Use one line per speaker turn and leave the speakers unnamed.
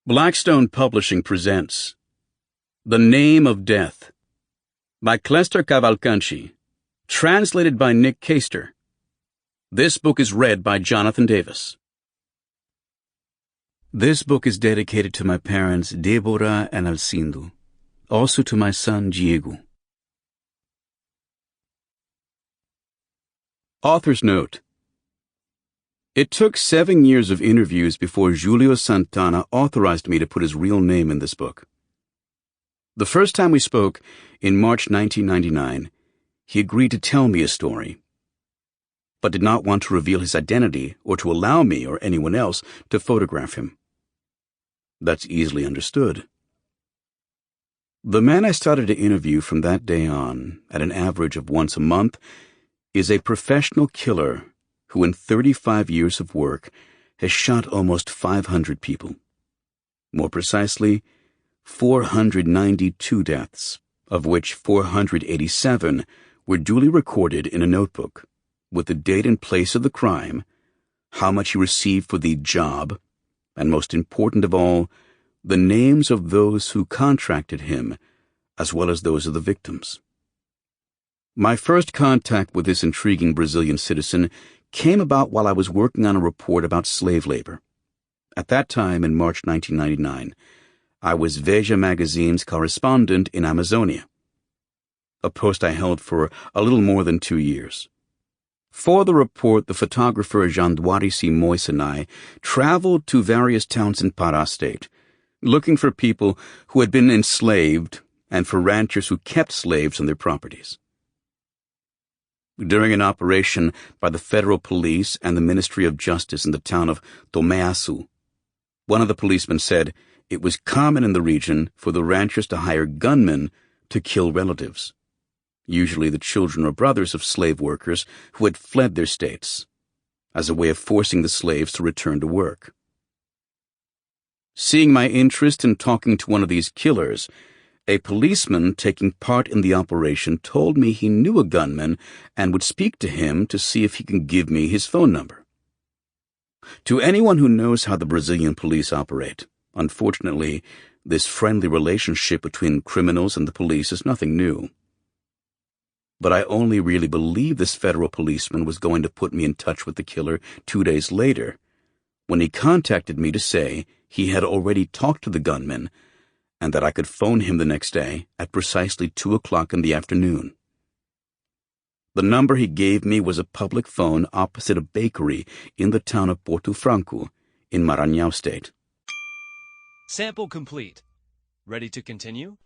Blackstone Publishing presents The Name of Death by Klester Cavalcanti, translated by Nick Caster. This book is read by Jonathan Davis. This book is dedicated to my parents Deborah and Alcindo, also to my son Diego. Author's Note: It took 7 years of interviews before Júlio Santana authorized me to put his real name in this book. The first time we spoke, in March 1999, he agreed to tell me a story, but did not want to reveal his identity or to allow me or anyone else to photograph him. That's easily understood. The man I started to interview from that day on, at an average of once a month, is a professional killer who in 35 years of work has shot almost 500 people. More precisely, 492 deaths, of which 487 were duly recorded in a notebook, with the date and place of the crime, how much he received for the job, and most important of all, the names of those who contracted him, as well as those of the victims. My first contact with this intriguing Brazilian citizen came about while I was working on a report about slave labor. At that time, in March 1999, I was Veja magazine's correspondent in Amazonia, a post I held for a little more than 2 years. For the report, the photographer Janduari Simões and I traveled to various towns in Pará State, looking for people who had been enslaved and for ranchers who kept slaves on their properties. During an operation by the federal police and the Ministry of Justice in the town of Tomeaçu, one of the policemen said it was common in the region for the ranchers to hire gunmen to kill relatives, usually the children or brothers of slave workers who had fled their states, as a way of forcing the slaves to return to work. Seeing my interest in talking to one of these killers, a policeman taking part in the operation told me he knew a gunman and would speak to him to see if he can give me his phone number. To anyone who knows how the Brazilian police operate, unfortunately, this friendly relationship between criminals and the police is nothing new. But I only really believed this federal policeman was going to put me in touch with the killer 2 days later, when he contacted me to say he had already talked to the gunman and that I could phone him the next day at precisely 2 o'clock in the afternoon. The number he gave me was a public phone opposite a bakery in the town of Porto Franco in Maranhão State.
Sample complete. Ready to continue?